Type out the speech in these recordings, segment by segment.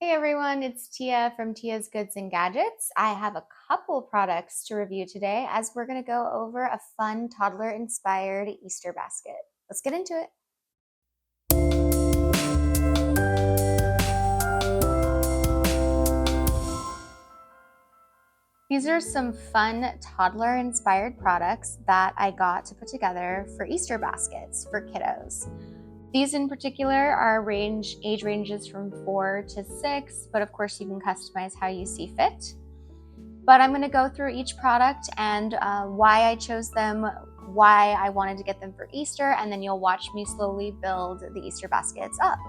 Hey everyone, it's Tia from Tia's Goods and Gadgets. I have a couple products to review today as we're going to go over a fun toddler inspired Easter basket. Let's get into it. These are some fun toddler inspired products that I got to put together for Easter baskets for kiddos. These in particular are age ranges from 4 to 6, but of course you can customize how you see fit. But I'm going to go through each product and why I chose them, why I wanted to get them for Easter, and then you'll watch me slowly build the Easter baskets up.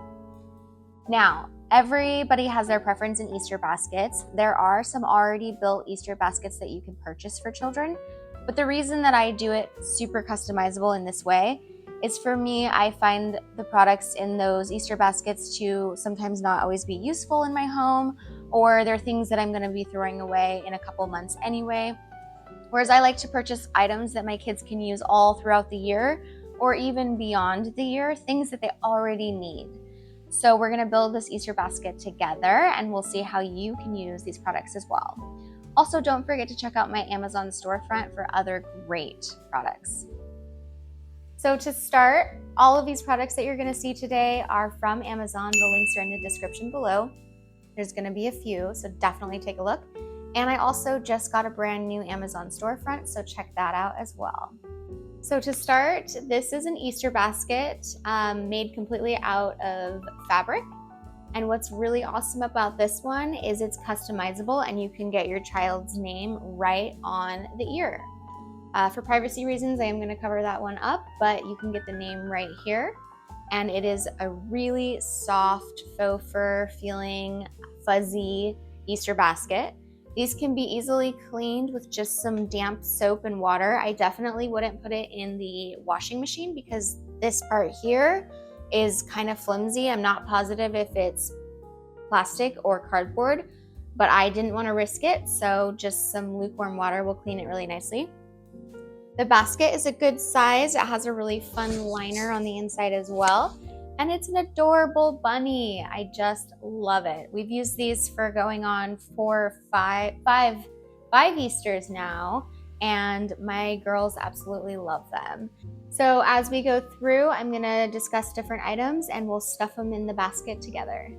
Now, everybody has their preference in Easter baskets. There are some already built Easter baskets that you can purchase for children, but the reason that I do it super customizable in this way is for me, I find the products in those Easter baskets to sometimes not always be useful in my home, or they're things that I'm going to be throwing away in a couple months anyway. Whereas I like to purchase items that my kids can use all throughout the year or even beyond the year, things that they already need. So we're going to build this Easter basket together and we'll see how you can use these products as well. Also, don't forget to check out my Amazon storefront for other great products. So to start, all of these products that you're going to see today are from Amazon. The links are in the description below. There's going to be a few, so definitely take a look. And I also just got a brand new Amazon storefront, so check that out as well. So to start, this is an Easter basket made completely out of fabric. And what's really awesome about this one is it's customizable and you can get your child's name right on the ear. For privacy reasons, I am going to cover that one up, but you can get the name right here. And it is a really soft faux fur feeling fuzzy Easter basket. These can be easily cleaned with just some damp soap and water. I definitely wouldn't put it in the washing machine because this part here is kind of flimsy. I'm not positive if it's plastic or cardboard, but I didn't want to risk it, so just some lukewarm water will clean it really nicely. The basket is a good size. It has a really fun liner on the inside as well. And it's an adorable bunny. I just love it. We've used these for going on five Easters now, and my girls absolutely love them. So as we go through, I'm gonna discuss different items and we'll stuff them in the basket together.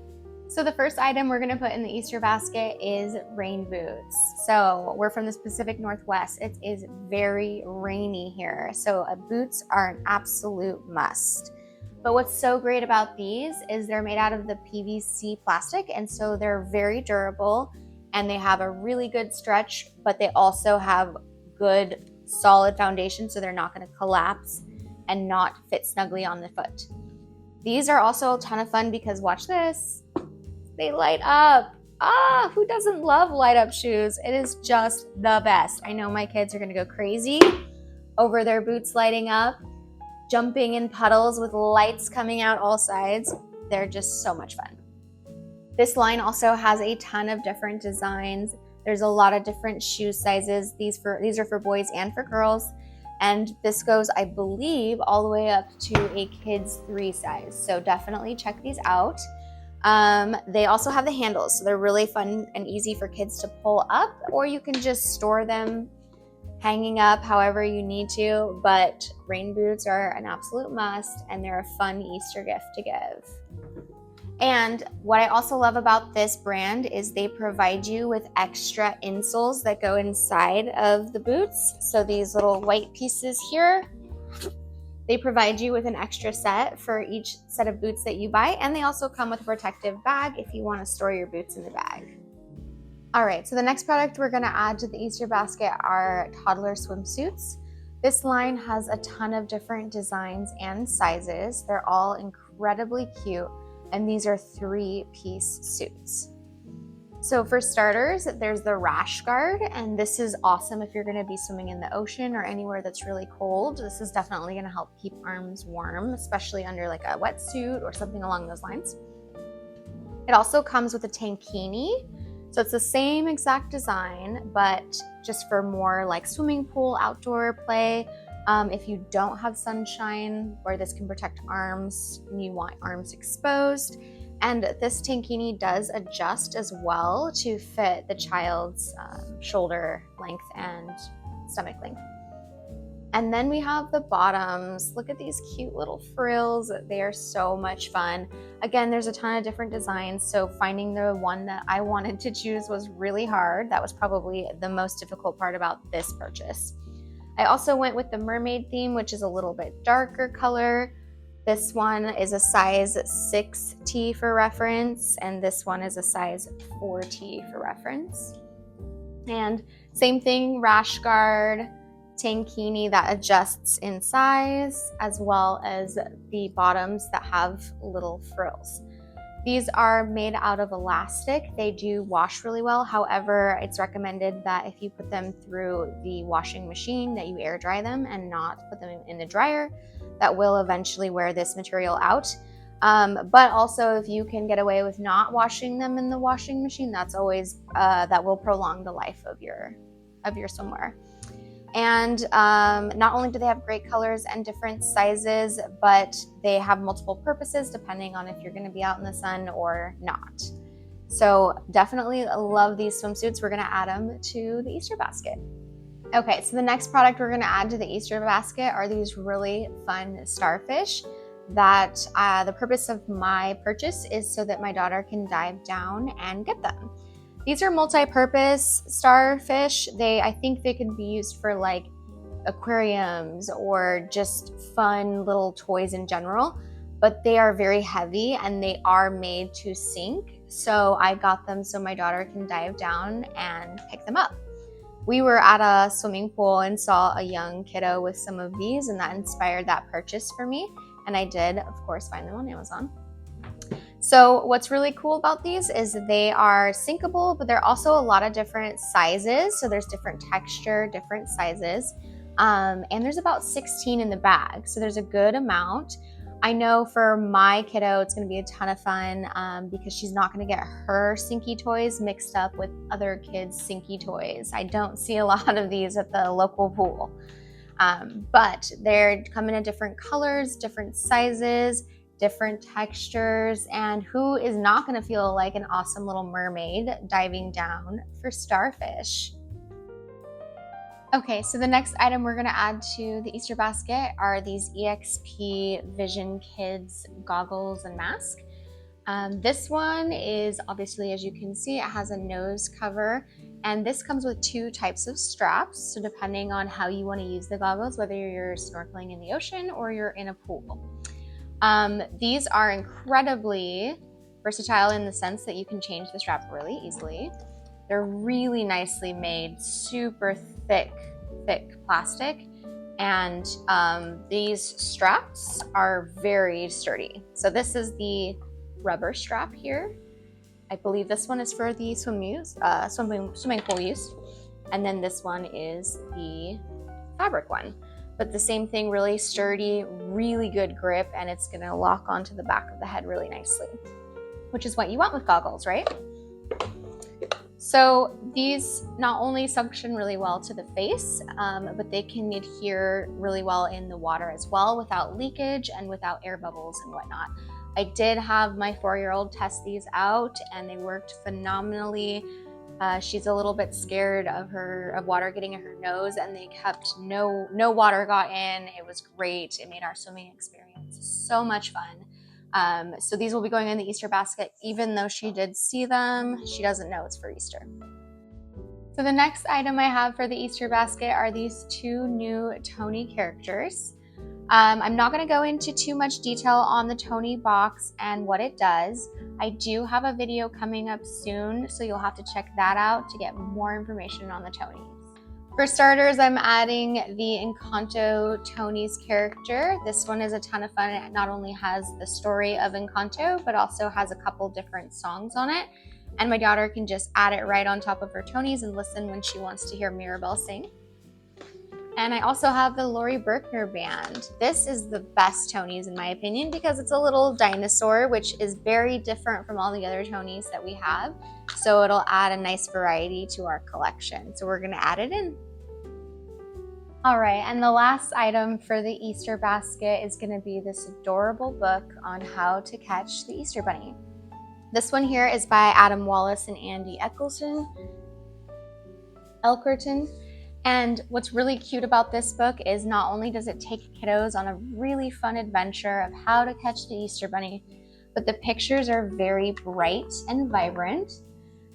So the first item we're gonna put in the Easter basket is rain boots. So we're from the Pacific Northwest. It is very rainy here. So boots are an absolute must. But what's so great about these is they're made out of the PVC plastic, and so they're very durable and they have a really good stretch, but they also have good solid foundation, so they're not gonna collapse and not fit snugly on the foot. These are also a ton of fun because watch this. They light up. Who doesn't love light up shoes? It is just the best. I know my kids are gonna go crazy over their boots lighting up, jumping in puddles with lights coming out all sides. They're just so much fun. This line also has a ton of different designs. There's a lot of different shoe sizes. These are for boys and for girls. And this goes, I believe, all the way up to a kids 3 size. So definitely check these out. They also have the handles, so they're really fun and easy for kids to pull up, or you can just store them hanging up however you need to, but rain boots are an absolute must and they're a fun Easter gift to give. And what I also love about this brand is they provide you with extra insoles that go inside of the boots. So these little white pieces here, they provide you with an extra set for each set of boots that you buy, and they also come with a protective bag if you want to store your boots in the bag. All right, so the next product we're gonna add to the Easter basket are toddler swimsuits. This line has a ton of different designs and sizes. They're all incredibly cute, and these are 3-piece suits. So for starters, there's the rash guard, and this is awesome if you're gonna be swimming in the ocean or anywhere that's really cold. This is definitely gonna help keep arms warm, especially under like a wetsuit or something along those lines. It also comes with a tankini. So it's the same exact design, but just for more like swimming pool, outdoor play. If you don't have sunshine, where this can protect arms and you want arms exposed, And this tankini does adjust as well to fit the child's shoulder length and stomach length. And then we have the bottoms. Look at these cute little frills. They are so much fun. Again, there's a ton of different designs, so finding the one that I wanted to choose was really hard. That was probably the most difficult part about this purchase. I also went with the mermaid theme, which is a little bit darker color. This one is a size 6T for reference, and this one is a size 4T for reference. And same thing, rash guard, tankini that adjusts in size, as well as the bottoms that have little frills. These are made out of elastic. They do wash really well. However, it's recommended that if you put them through the washing machine, that you air dry them and not put them in the dryer. That will eventually wear this material out. But also, if you can get away with not washing them in the washing machine, that's always that will prolong the life of your swimwear. And not only do they have great colors and different sizes, but they have multiple purposes depending on if you're going to be out in the sun or not. So definitely love these swimsuits. We're going to add them to the Easter basket. Okay, so the next product we're going to add to the Easter basket are these really fun starfish that the purpose of my purchase is so that my daughter can dive down and get them. These are multi-purpose starfish. I think they could be used for like aquariums or just fun little toys in general, but they are very heavy and they are made to sink. So I got them so my daughter can dive down and pick them up. We were at a swimming pool and saw a young kiddo with some of these, and that inspired that purchase for me. And I did, of course, find them on Amazon. So what's really cool about these is they are sinkable, but they're also a lot of different sizes. So there's different texture, different sizes, and there's about 16 in the bag. So there's a good amount. I know for my kiddo, it's going to be a ton of fun because she's not going to get her sinky toys mixed up with other kids' sinky toys. I don't see a lot of these at the local pool, but they're coming in different colors, different sizes, different textures, and who is not going to feel like an awesome little mermaid diving down for starfish? Okay, so the next item we're going to add to the Easter basket are these EXP Vision Kids goggles and mask. This one is obviously, as you can see, it has a nose cover, and this comes with two types of straps. So depending on how you want to use the goggles, whether you're snorkeling in the ocean or you're in a pool. These are incredibly versatile in the sense that you can change the strap really easily. They're really nicely made, super thick plastic, and these straps are very sturdy. So this is the rubber strap here. I believe this one is for the swimming pool use, and then this one is the fabric one. But the same thing, really sturdy, really good grip, and it's gonna lock onto the back of the head really nicely, which is what you want with goggles, right? So these not only suction really well to the face, but they can adhere really well in the water as well without leakage and without air bubbles and whatnot. I did have my 4-year-old test these out and they worked phenomenally. She's a little bit scared of water getting in her nose, and they kept no water got in. It was great. It made our swimming experience so much fun. So these will be going in the Easter basket. Even though she did see them, she doesn't know it's for Easter. So the next item I have for the Easter basket are these two new Toni characters. I'm not going to go into too much detail on the Toni box and what it does. I do have a video coming up soon, so you'll have to check that out to get more information on the Tonis. For starters, I'm adding the Encanto Toni's character. This one is a ton of fun. It not only has the story of Encanto, but also has a couple different songs on it. And my daughter can just add it right on top of her Tonis and listen when she wants to hear Mirabel sing. And I also have the Laurie Berkner band. This is the best Tonis in my opinion because it's a little dinosaur, which is very different from all the other Tonis that we have. So it'll add a nice variety to our collection. So we're gonna add it in. All right, and the last item for the Easter basket is gonna be this adorable book on how to catch the Easter Bunny. This one here is by Adam Wallace and Andy Elkerton. And what's really cute about this book is not only does it take kiddos on a really fun adventure of how to catch the Easter Bunny, but the pictures are very bright and vibrant.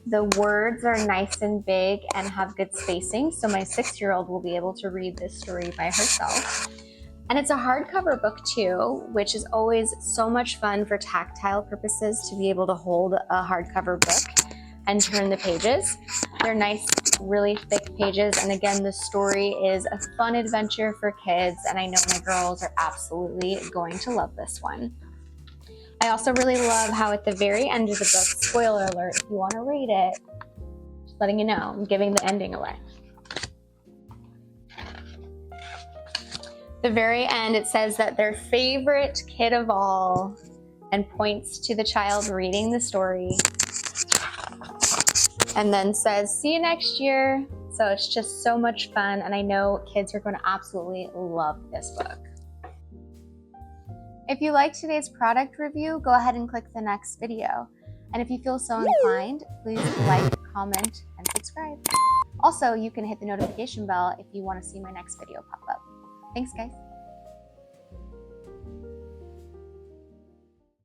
The words are nice and big and have good spacing, so my 6-year-old will be able to read this story by herself. And it's a hardcover book too, which is always so much fun for tactile purposes to be able to hold a hardcover book and turn the pages. They're nice, really thick pages, and again, the story is a fun adventure for kids, and I know my girls are absolutely going to love this one. I also really love how at the very end of the book, spoiler alert, if you want to read it, just letting you know, I'm giving the ending away. The very end, it says that their favorite kid of all, and points to the child reading the story, and then says, see you next year. So it's just so much fun, and I know kids are going to absolutely love this book. If you liked today's product review, go ahead and click the next video. And if you feel so inclined, please like, comment, and subscribe. Also, you can hit the notification bell if you want to see my next video pop up. Thanks, guys.